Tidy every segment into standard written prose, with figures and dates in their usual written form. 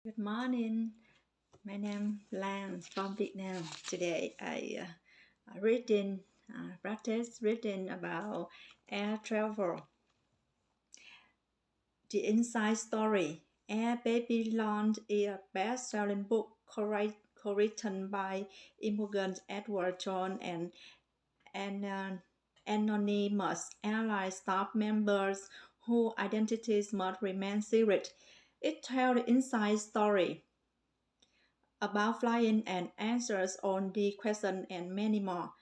Good morning. My name is Lan from Vietnam. Today I practice reading about air travel. The Inside Story. Air Babylon is a best-selling book co-written by immigrant Edward John and an anonymous airline staff members whose identities must remain secret. It tells the inside story about flying and answers on the question and many more.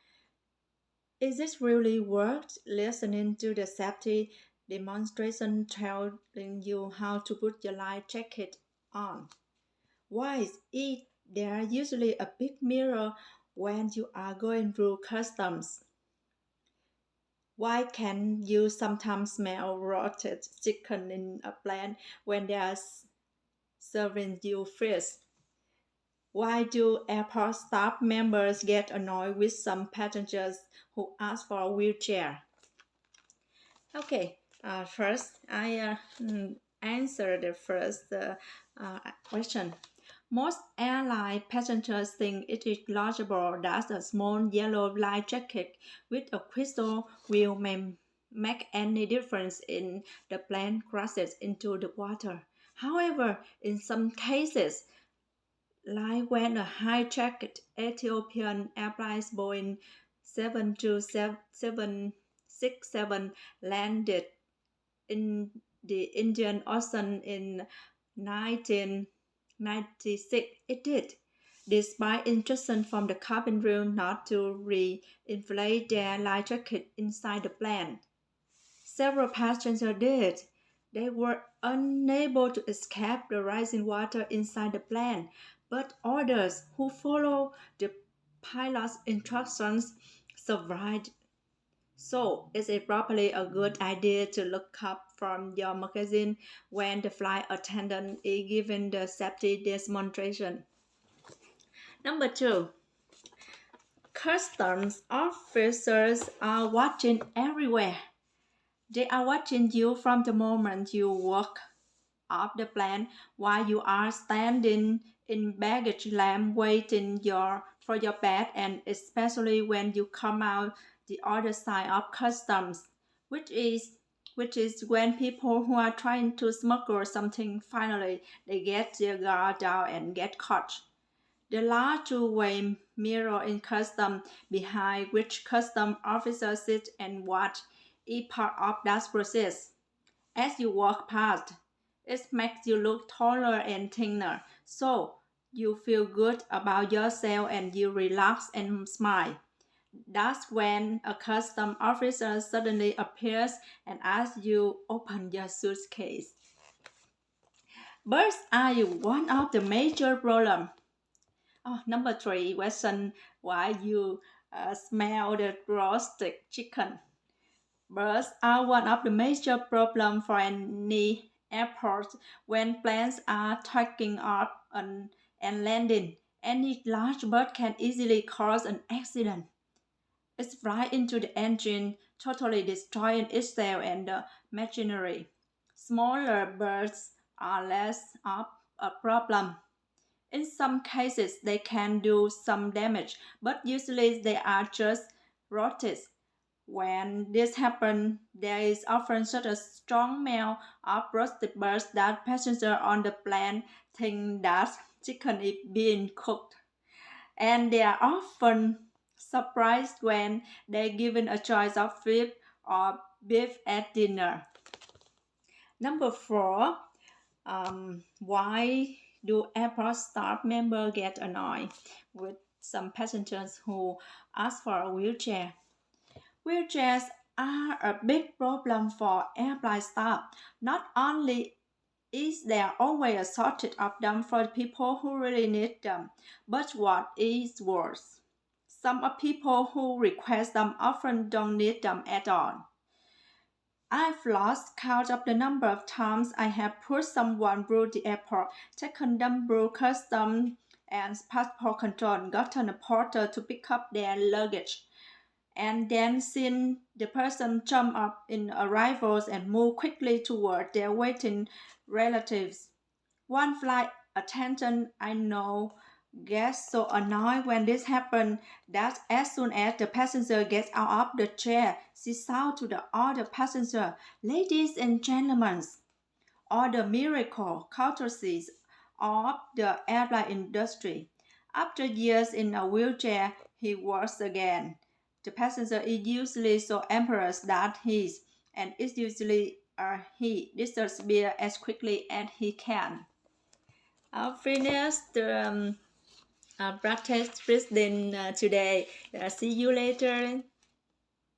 Is it really worth listening to the safety demonstration telling you how to put your life jacket on? Why is there usually a big mirror when you are going through customs? Why can you sometimes smell rotted chicken in a plane when they are serving you fish? Why do airport staff members get annoyed with some passengers who ask for a wheelchair? Okay, first I answer the first question. Most airline passengers think it is logical that a small yellow life jacket with a crystal will make any difference in the plane crashes into the water. However, in some cases, like when a hijacked Ethiopian Airlines Boeing 767 landed in the Indian Ocean in 1996, it did, despite instructions from the cabin crew not to re-inflate their life jacket inside the plane. Several passengers did. They were unable to escape the rising water inside the plane, but others who followed the pilot's instructions survived. So, is it probably a good idea to look up from your magazine when the flight attendant is giving the safety demonstration? Number two, customs officers are watching everywhere. They are watching you from the moment you walk off the plane while you are standing in baggage lamp waiting for your bag, and especially when you come out the other side of customs, which is when people who are trying to smuggle something finally they get their guard down and get caught. The large two-way mirror in custom behind which custom officers sit and watch is part of that process. As you walk past, it makes you look taller and thinner, so you feel good about yourself and you relax and smile. That's when a custom officer suddenly appears and asks you open your suitcase. Birds are one of the major problems. Number three question, why you smell the roasted chicken? Birds are one of the major problems for any airport when planes are taking off and landing. Any large bird can easily cause an accident. It flies into the engine, totally destroying itself and the machinery. Smaller birds are less of a problem. In some cases, they can do some damage, but usually they are just rotted. When this happens, there is often such a strong smell of roasted birds that passengers on the plane think that chicken is being cooked. And they are often surprised when they're given a choice of fish or beef at dinner. Number four, why do airport staff members get annoyed with some passengers who ask for a wheelchair? Wheelchairs are a big problem for airline staff. Not only is there always a shortage of them for people who really need them, but what is worse, some of people who request them often don't need them at all. I've lost count of the number of times I have put someone through the airport, taken them through customs and passport control, gotten a porter to pick up their luggage, and then seen the person jump up in arrivals and move quickly toward their waiting relatives. One flight attention. I know gets so annoyed when this happens that as soon as the passenger gets out of the chair, she shouts to the other passenger, "Ladies and gentlemen," or the miracle courtesies of the airline industry. After years in a wheelchair, he works again. The passenger is usually so embarrassed that he disappears as quickly as he can. I'll finish the practice presentation today. See you later.